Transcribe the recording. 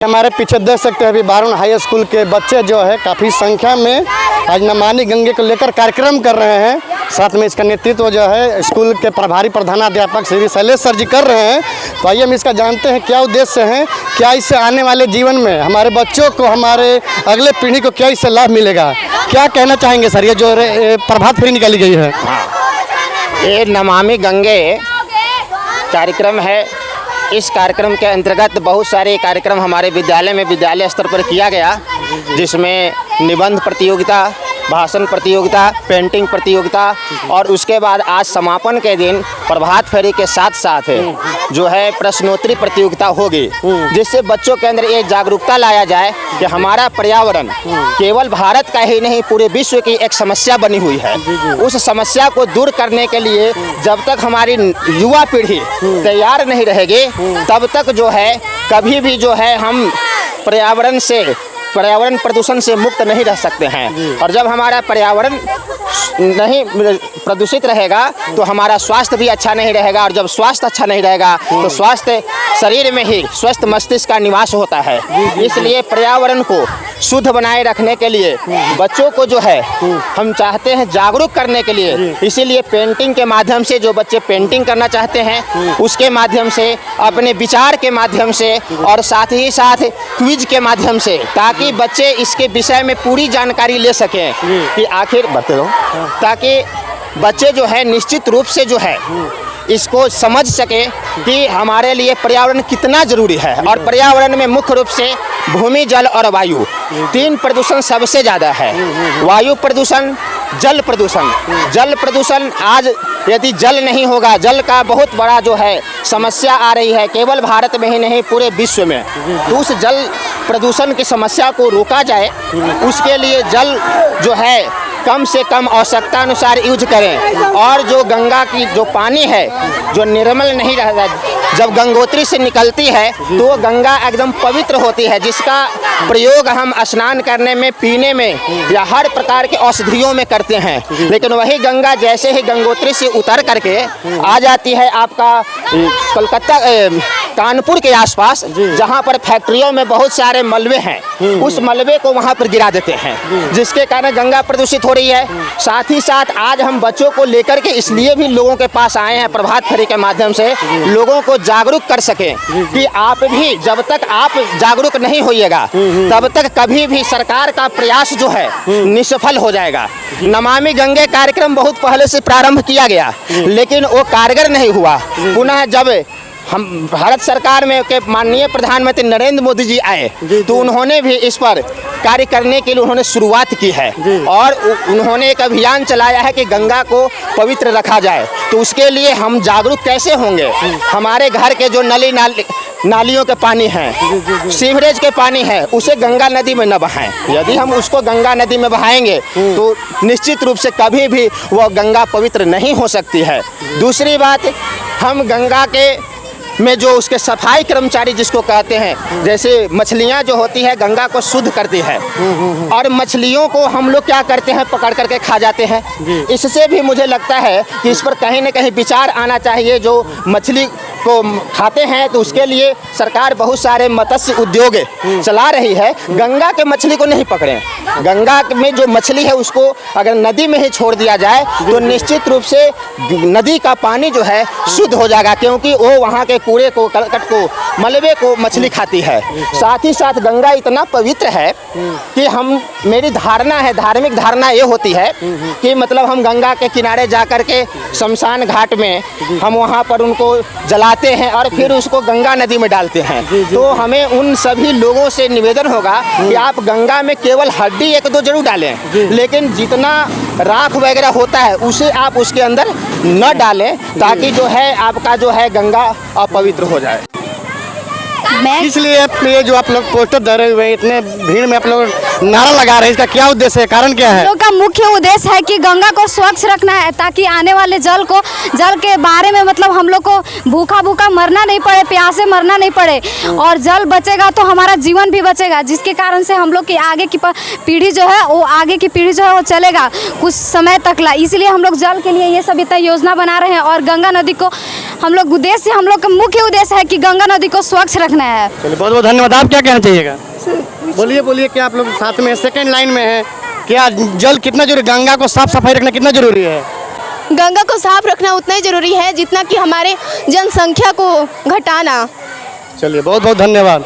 हमारे पीछे देख सकते हैं अभी बारून हाई स्कूल के बच्चे जो है काफ़ी संख्या में आज नमामि गंगे को लेकर कार्यक्रम कर रहे हैं। साथ में इसका नेतृत्व जो है स्कूल के प्रभारी प्रधानाध्यापक श्री शैलेश सर जी कर रहे हैं। तो आइए हम इसका जानते हैं क्या उद्देश्य है, क्या इससे आने वाले जीवन में हमारे बच्चों को, हमारे अगले पीढ़ी को क्या इससे लाभ मिलेगा, क्या कहना चाहेंगे सर? ये जो प्रभात फेरी निकाली गई है, ये नमामि गंगे कार्यक्रम है। इस कार्यक्रम के अंतर्गत बहुत सारे कार्यक्रम हमारे विद्यालय में विद्यालय स्तर पर किया गया, जिसमें निबंध प्रतियोगिता, भाषण प्रतियोगिता, पेंटिंग प्रतियोगिता और उसके बाद आज समापन के दिन प्रभात फेरी के साथ साथ जो है प्रश्नोत्तरी प्रतियोगिता होगी, जिससे बच्चों के अंदर ये जागरूकता लाया जाए कि हमारा पर्यावरण केवल भारत का ही नहीं पूरे विश्व की एक समस्या बनी हुई है। उस समस्या को दूर करने के लिए जब तक हमारी युवा पीढ़ी तैयार नहीं रहेगी तब तक जो है कभी भी जो है हम पर्यावरण प्रदूषण से मुक्त नहीं रह सकते हैं। और जब हमारा पर्यावरण नहीं प्रदूषित रहेगा तो हमारा स्वास्थ्य भी अच्छा नहीं रहेगा, और जब स्वास्थ्य अच्छा नहीं रहेगा तो स्वास्थ्य शरीर में ही स्वस्थ मस्तिष्क का निवास होता है। इसलिए पर्यावरण को शुद्ध बनाए रखने के लिए बच्चों को जो है हम चाहते हैं जागरूक करने के लिए, इसीलिए पेंटिंग के माध्यम से जो बच्चे पेंटिंग करना चाहते हैं उसके माध्यम से, अपने विचार के माध्यम से और साथ ही साथ क्विज के माध्यम से, ताकि बच्चे इसके विषय में पूरी जानकारी ले सकें कि आखिर ताकि बच्चे जो है निश्चित रूप से जो है इसको समझ सके कि हमारे लिए पर्यावरण कितना जरूरी है। और पर्यावरण में मुख्य रूप से भूमि, जल और वायु, तीन प्रदूषण सबसे ज़्यादा है। वायु प्रदूषण, जल प्रदूषण। जल प्रदूषण आज यदि जल नहीं होगा, जल का बहुत बड़ा जो है समस्या आ रही है, केवल भारत में ही नहीं पूरे विश्व में। तो उस जल प्रदूषण की समस्या को रोका जाए, उसके लिए जल जो है कम से कम आवश्यकता अनुसार यूज करें। और जो गंगा की जो पानी है जो निर्मल नहीं रहता, जब गंगोत्री से निकलती है तो वो गंगा एकदम पवित्र होती है, जिसका प्रयोग हम स्नान करने में, पीने में या हर प्रकार के औषधियों में करते हैं। लेकिन वही गंगा जैसे ही गंगोत्री से उतर करके आ जाती है आपका कलकत्ता, कानपुर के आसपास, जहाँ पर फैक्ट्रियों में बहुत सारे मलबे हैं, उस मलबे को वहाँ पर गिरा देते हैं, जिसके कारण गंगा प्रदूषित हो रही है। साथ ही साथ आज हम बच्चों को लेकर के इसलिए भी लोगों के पास आए हैं प्रभात फेरी के माध्यम से, लोगों को जागरूक कर सकें कि आप भी जब तक आप जागरूक नहीं होइएगा तब तक कभी भी सरकार का प्रयास जो है निष्फल हो जाएगा। नमामि गंगे कार्यक्रम बहुत पहले से प्रारंभ किया गया, लेकिन वो कारगर नहीं हुआ। पुनः जब हम भारत सरकार में के माननीय प्रधानमंत्री नरेंद्र मोदी जी आए तो उन्होंने भी इस पर कार्य करने के लिए उन्होंने शुरुआत की है, और उन्होंने एक अभियान चलाया है कि गंगा को पवित्र रखा जाए। तो उसके लिए हम जागरूक कैसे होंगे? हमारे घर के जो नालियों के पानी हैं, सीवरेज के पानी है, उसे गंगा नदी में न बहाएं। यदि हम उसको गंगा नदी में बहाएंगे तो निश्चित रूप से कभी भी वह गंगा पवित्र नहीं हो सकती है। दूसरी बात, हम गंगा के में जो उसके सफाई कर्मचारी जिसको कहते हैं, जैसे मछलियां जो होती है गंगा को शुद्ध करती है, और मछलियों को हम लोग क्या करते हैं, पकड़ करके खा जाते हैं। इससे भी मुझे लगता है कि इस पर कहीं न कहीं विचार आना चाहिए। जो मछली को खाते हैं तो उसके लिए सरकार बहुत सारे मत्स्य उद्योग चला रही है, गंगा के मछली को नहीं पकड़ें। गंगा में जो मछली है उसको अगर नदी में ही छोड़ दिया जाए तो निश्चित रूप से नदी का पानी जो है शुद्ध हो जाएगा, क्योंकि वो वहाँ के कूड़े को, करकट को, मलबे को मछली खाती है। साथ ही साथ गंगा इतना पवित्र है कि मेरी धारणा है, धार्मिक धारणा ये होती है कि मतलब हम गंगा के किनारे जा कर के शमशान घाट में हम वहाँ पर उनको जलाते हैं और फिर उसको गंगा नदी में डालते हैं। तो हमें उन सभी लोगों से निवेदन होगा कि आप गंगा में केवल हड्डी एक दो जरूर डालें, लेकिन जितना राख वगैरह होता है उसे आप उसके अंदर न डालें, ताकि जो है आपका जो है गंगा अपवित्र हो जाए। इसलिए ये जो आप लोग पोस्टर धरे हुए हैं, इतने भीड़ में आप लोग नारा लगा रहे हैं, इसका क्या उद्देश्य है, कारण क्या है? लोग का मुख्य उद्देश्य है कि गंगा को स्वच्छ रखना है, ताकि आने वाले जल के बारे में मतलब हम लोग को भूखा मरना नहीं पड़े, प्यासे मरना नहीं पड़े, और जल बचेगा तो हमारा जीवन भी बचेगा, जिसके कारण से हम लोग की आगे की पीढ़ी जो है वो चलेगा कुछ समय तक ला। इसलिए हम लोग जल के लिए ये सब इतना योजना बना रहे हैं, और गंगा नदी को हम लोग उद्देश्य, हम लोग का मुख्य उद्देश्य है कि गंगा नदी को स्वच्छ रखना है। चलिए बहुत बहुत धन्यवाद। आप क्या कहना चाहिएगा? बोलिए बोलिए, क्या आप लोग साथ में सेकंड लाइन में हैं? क्या जल कितना जरूरी, गंगा को साफ सफाई रखना कितना जरूरी है? गंगा को साफ रखना उतना ही जरूरी है जितना कि हमारे जनसंख्या को घटाना। चलिए बहुत बहुत धन्यवाद।